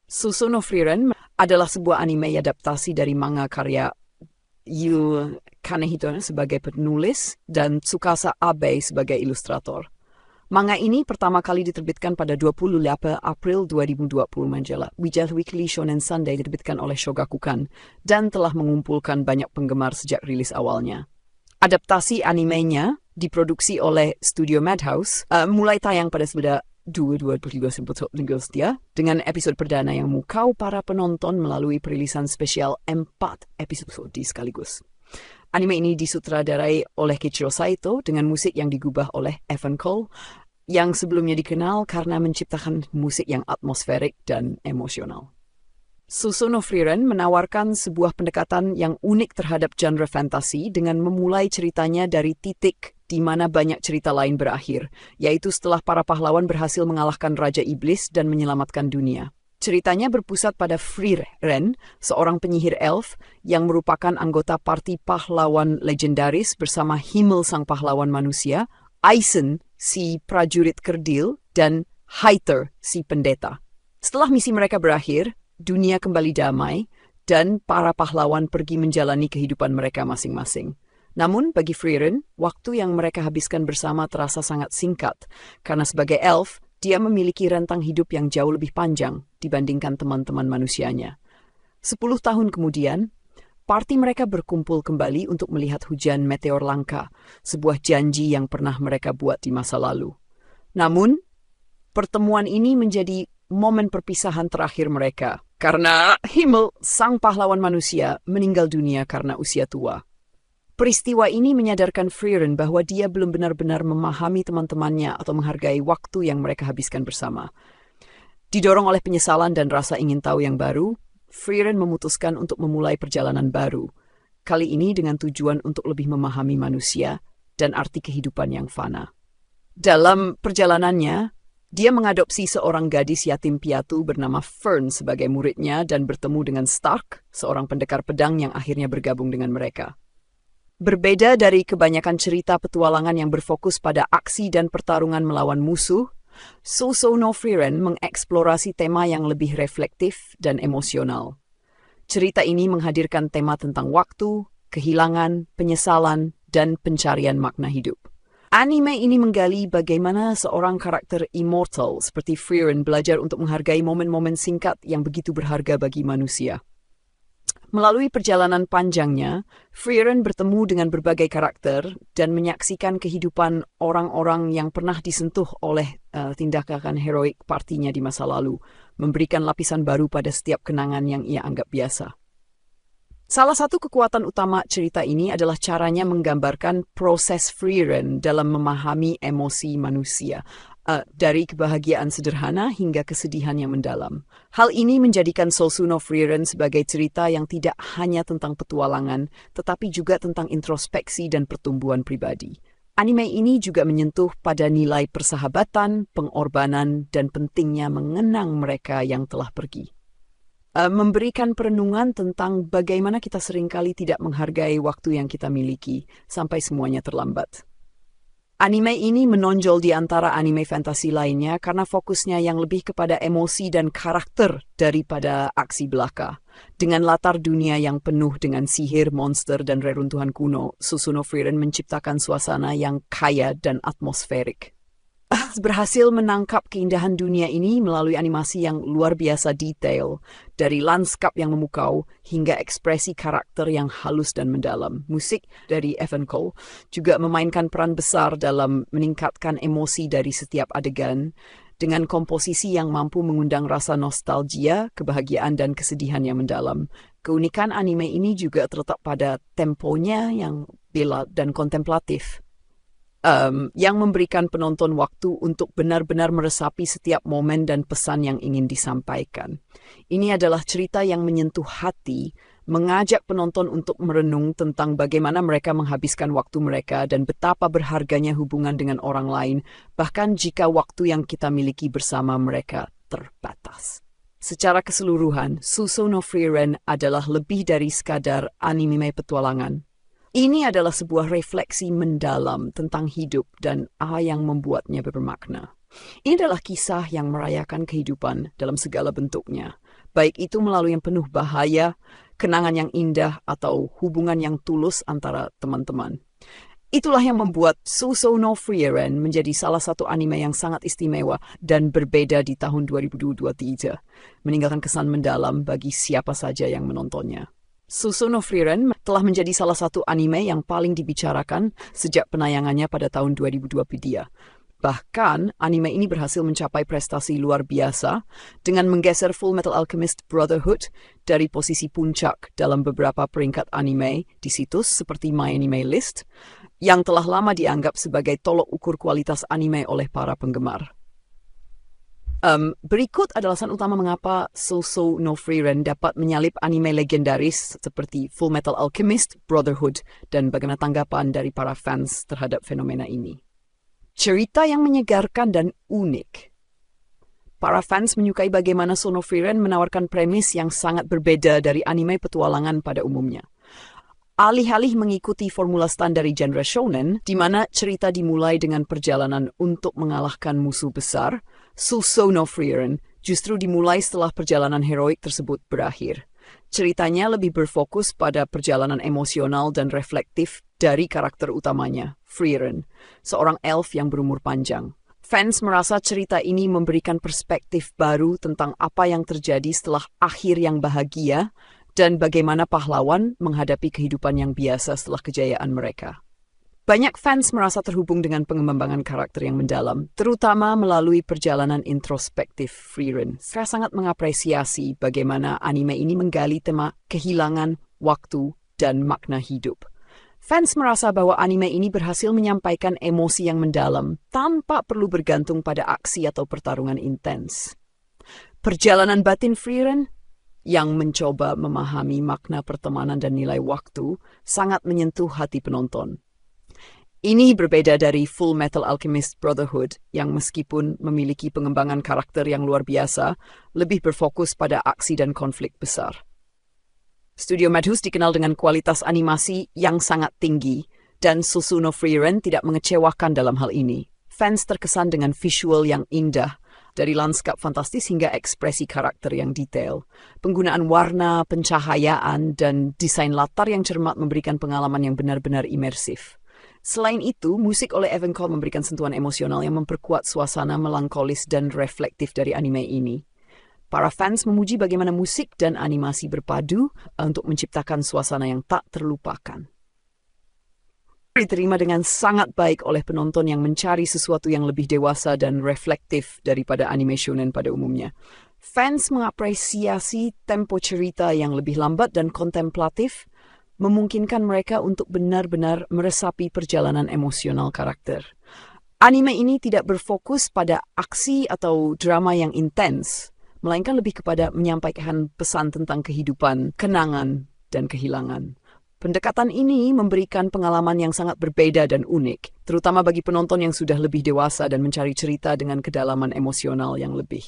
Susu no Frieren adalah sebuah anime adaptasi dari manga karya Yu Kanehito sebagai penulis dan Tsukasa Abe sebagai ilustrator. Manga ini pertama kali diterbitkan pada 28 April 2020 majalah Weekly Shonen Sunday diterbitkan oleh Shogakukan dan telah mengumpulkan banyak penggemar sejak rilis awalnya. Adaptasi animenya diproduksi oleh Studio Madhouse mulai tayang pada 2023 dengan episode perdana yang memukau para penonton melalui perilisan spesial 4 episode sekaligus. Anime ini disutradarai oleh Kichiro Saito dengan musik yang digubah oleh Evan Cole yang sebelumnya dikenal karena menciptakan musik yang atmosferik dan emosional. Susu no Frieren menawarkan sebuah pendekatan yang unik terhadap genre fantasi dengan memulai ceritanya dari titik di mana banyak cerita lain berakhir, yaitu setelah para pahlawan berhasil mengalahkan Raja Iblis dan menyelamatkan dunia. Ceritanya berpusat pada Frieren, seorang penyihir elf yang merupakan anggota parti pahlawan legendaris bersama Himmel sang pahlawan manusia, Aizen si prajurit kerdil, dan Hyter si pendeta. Setelah misi mereka berakhir, dunia kembali damai dan para pahlawan pergi menjalani kehidupan mereka masing-masing. Namun bagi Frieren, waktu yang mereka habiskan bersama terasa sangat singkat karena sebagai elf, dia memiliki rentang hidup yang jauh lebih panjang dibandingkan teman-teman manusianya. 10 tahun kemudian, parti mereka berkumpul kembali untuk melihat hujan meteor langka, sebuah janji yang pernah mereka buat di masa lalu. Namun, pertemuan ini menjadi momen perpisahan terakhir mereka, karena Himmel, sang pahlawan manusia, meninggal dunia karena usia tua. Peristiwa ini menyadarkan Frieren bahwa dia belum benar-benar memahami teman-temannya atau menghargai waktu yang mereka habiskan bersama. Didorong oleh penyesalan dan rasa ingin tahu yang baru, Frieren memutuskan untuk memulai perjalanan baru. Kali ini dengan tujuan untuk lebih memahami manusia dan arti kehidupan yang fana. Dalam perjalanannya, dia mengadopsi seorang gadis yatim piatu bernama Fern sebagai muridnya dan bertemu dengan Stark, seorang pendekar pedang yang akhirnya bergabung dengan mereka. Berbeda dari kebanyakan cerita petualangan yang berfokus pada aksi dan pertarungan melawan musuh, Susu no Frieren mengeksplorasi tema yang lebih reflektif dan emosional. Cerita ini menghadirkan tema tentang waktu, kehilangan, penyesalan, dan pencarian makna hidup. Anime ini menggali bagaimana seorang karakter immortal seperti Frieren belajar untuk menghargai momen-momen singkat yang begitu berharga bagi manusia. Melalui perjalanan panjangnya, Frieren bertemu dengan berbagai karakter dan menyaksikan kehidupan orang-orang yang pernah disentuh oleh tindakan heroik partinya di masa lalu, memberikan lapisan baru pada setiap kenangan yang ia anggap biasa. Salah satu kekuatan utama cerita ini adalah caranya menggambarkan proses Frieren dalam memahami emosi manusia, dari kebahagiaan sederhana hingga kesedihan yang mendalam. Hal ini menjadikan Susu no Frieren sebagai cerita yang tidak hanya tentang petualangan, tetapi juga tentang introspeksi dan pertumbuhan pribadi. Anime ini juga menyentuh pada nilai persahabatan, pengorbanan, dan pentingnya mengenang mereka yang telah pergi. Memberikan perenungan tentang bagaimana kita seringkali tidak menghargai waktu yang kita miliki sampai semuanya terlambat. Anime ini menonjol di antara anime fantasi lainnya karena fokusnya yang lebih kepada emosi dan karakter daripada aksi belaka. Dengan latar dunia yang penuh dengan sihir, monster, dan reruntuhan kuno, Susu no Frieren menciptakan suasana yang kaya dan atmosferik. Berhasil menangkap keindahan dunia ini melalui animasi yang luar biasa detail, dari lanskap yang memukau hingga ekspresi karakter yang halus dan mendalam. Musik dari Evan Cole juga memainkan peran besar dalam meningkatkan emosi dari setiap adegan, dengan komposisi yang mampu mengundang rasa nostalgia, kebahagiaan, dan kesedihan yang mendalam. Keunikan anime ini juga terletak pada temponya yang bela dan kontemplatif, yang memberikan penonton waktu untuk benar-benar meresapi setiap momen dan pesan yang ingin disampaikan. Ini adalah cerita yang menyentuh hati mengajak penonton untuk merenung tentang bagaimana mereka menghabiskan waktu mereka dan betapa berharganya hubungan dengan orang lain, bahkan jika waktu yang kita miliki bersama mereka terbatas. Secara keseluruhan, Suso no Frieren adalah lebih dari sekadar anime petualangan. Ini adalah sebuah refleksi mendalam tentang hidup dan apa yang membuatnya bermakna. Ini adalah kisah yang merayakan kehidupan dalam segala bentuknya, baik itu melalui yang penuh bahaya, kenangan yang indah, atau hubungan yang tulus antara teman-teman. Itulah yang membuat Suso no Frieren menjadi salah satu anime yang sangat istimewa dan berbeda di tahun 2023, meninggalkan kesan mendalam bagi siapa saja yang menontonnya. Suso no Frieren telah menjadi salah satu anime yang paling dibicarakan sejak penayangannya pada tahun 2023. Bahkan, anime ini berhasil mencapai prestasi luar biasa dengan menggeser Fullmetal Alchemist Brotherhood dari posisi puncak dalam beberapa peringkat anime di situs seperti MyAnimeList, yang telah lama dianggap sebagai tolok ukur kualitas anime oleh para penggemar. Berikut adalah alasan utama mengapa Suso no Frieren dapat menyalip anime legendaris seperti Fullmetal Alchemist Brotherhood dan bagaimana tanggapan dari para fans terhadap fenomena ini. Cerita yang menyegarkan dan unik. Para fans menyukai bagaimana Suso no Frieren menawarkan premis yang sangat berbeda dari anime petualangan pada umumnya. Alih-alih mengikuti formula standar dari genre shonen, di mana cerita dimulai dengan perjalanan untuk mengalahkan musuh besar, Suso no Frieren justru dimulai setelah perjalanan heroik tersebut berakhir. Ceritanya lebih berfokus pada perjalanan emosional dan reflektif dari karakter utamanya, Frieren, seorang elf yang berumur panjang. Fans merasa cerita ini memberikan perspektif baru tentang apa yang terjadi setelah akhir yang bahagia dan bagaimana pahlawan menghadapi kehidupan yang biasa setelah kejayaan mereka. Banyak fans merasa terhubung dengan pengembangan karakter yang mendalam, terutama melalui perjalanan introspektif Frieren. Saya sangat mengapresiasi bagaimana anime ini menggali tema kehilangan, waktu, dan makna hidup. Fans merasa bahwa anime ini berhasil menyampaikan emosi yang mendalam tanpa perlu bergantung pada aksi atau pertarungan intens. Perjalanan batin Frieren yang mencoba memahami makna pertemanan dan nilai waktu sangat menyentuh hati penonton. Ini berbeda dari Fullmetal Alchemist Brotherhood yang meskipun memiliki pengembangan karakter yang luar biasa, lebih berfokus pada aksi dan konflik besar. Studio Madhouse dikenal dengan kualitas animasi yang sangat tinggi, dan Suso no Frieren tidak mengecewakan dalam hal ini. Fans terkesan dengan visual yang indah, dari lanskap fantastis hingga ekspresi karakter yang detail. Penggunaan warna, pencahayaan, dan desain latar yang cermat memberikan pengalaman yang benar-benar imersif. Selain itu, musik oleh Evan Cole memberikan sentuhan emosional yang memperkuat suasana melankolis dan reflektif dari anime ini. Para fans memuji bagaimana musik dan animasi berpadu untuk menciptakan suasana yang tak terlupakan. Diterima dengan sangat baik oleh penonton yang mencari sesuatu yang lebih dewasa dan reflektif daripada anime shonen pada umumnya. Fans mengapresiasi tempo cerita yang lebih lambat dan kontemplatif, memungkinkan mereka untuk benar-benar meresapi perjalanan emosional karakter. Anime ini tidak berfokus pada aksi atau drama yang intens, melainkan lebih kepada menyampaikan pesan tentang kehidupan, kenangan, dan kehilangan. Pendekatan ini memberikan pengalaman yang sangat berbeda dan unik, terutama bagi penonton yang sudah lebih dewasa dan mencari cerita dengan kedalaman emosional yang lebih.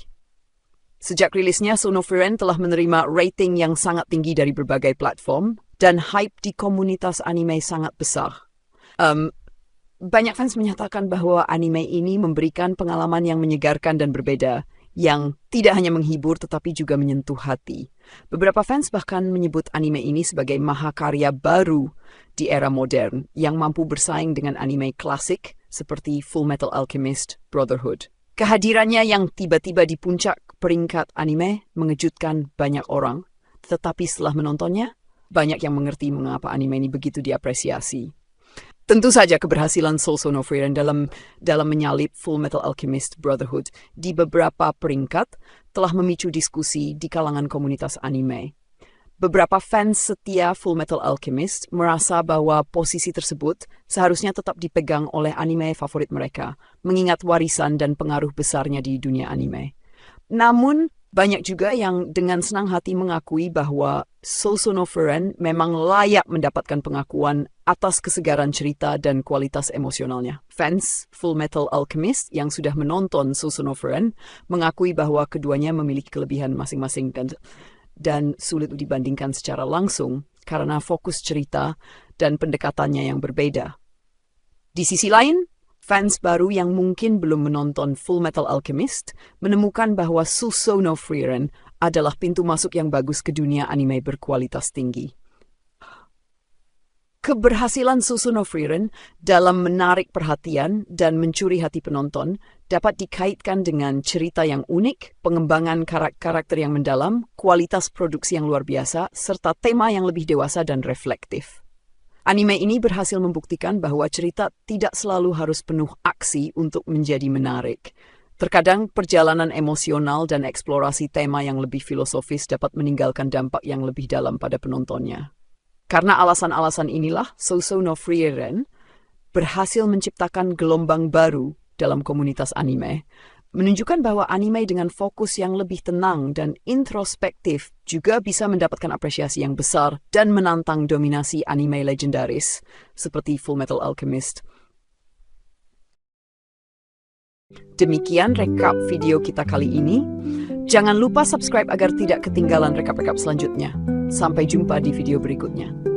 Sejak rilisnya, Suso no Frieren telah menerima rating yang sangat tinggi dari berbagai platform, dan hype di komunitas anime sangat besar. Banyak fans menyatakan bahwa anime ini memberikan pengalaman yang menyegarkan dan berbeda, yang tidak hanya menghibur tetapi juga menyentuh hati. Beberapa fans bahkan menyebut anime ini sebagai mahakarya baru di era modern yang mampu bersaing dengan anime klasik seperti Fullmetal Alchemist Brotherhood. Kehadirannya yang tiba-tiba di puncak peringkat anime mengejutkan banyak orang, tetapi setelah menontonnya, banyak yang mengerti mengapa anime ini begitu diapresiasi. Tentu saja keberhasilan Suso no Frieren dalam menyalip Fullmetal Alchemist Brotherhood di beberapa peringkat telah memicu diskusi di kalangan komunitas anime. Beberapa fans setia Fullmetal Alchemist merasa bahwa posisi tersebut seharusnya tetap dipegang oleh anime favorit mereka, mengingat warisan dan pengaruh besarnya di dunia anime. Namun, Banyak juga yang dengan senang hati mengakui bahwa Sousa no Frieren memang layak mendapatkan pengakuan atas kesegaran cerita dan kualitas emosionalnya. Fans Full Metal Alchemist yang sudah menonton Sousa no Frieren mengakui bahwa keduanya memiliki kelebihan masing-masing dan sulit dibandingkan secara langsung karena fokus cerita dan pendekatannya yang berbeda. Di sisi lain, fans baru yang mungkin belum menonton Full Metal Alchemist menemukan bahwa Sousa no Frieren adalah pintu masuk yang bagus ke dunia anime berkualitas tinggi. Keberhasilan Sousa no Frieren dalam menarik perhatian dan mencuri hati penonton dapat dikaitkan dengan cerita yang unik, pengembangan karakter yang mendalam, kualitas produksi yang luar biasa, serta tema yang lebih dewasa dan reflektif. Anime ini berhasil membuktikan bahwa cerita tidak selalu harus penuh aksi untuk menjadi menarik. Terkadang perjalanan emosional dan eksplorasi tema yang lebih filosofis dapat meninggalkan dampak yang lebih dalam pada penontonnya. Karena alasan-alasan inilah, Sousa no Frieren berhasil menciptakan gelombang baru dalam komunitas anime, menunjukkan bahwa anime dengan fokus yang lebih tenang dan introspektif juga bisa mendapatkan apresiasi yang besar dan menantang dominasi anime legendaris seperti Full Metal Alchemist. Demikian rekap video kita kali ini. Jangan lupa subscribe agar tidak ketinggalan rekap-rekap selanjutnya. Sampai jumpa di video berikutnya.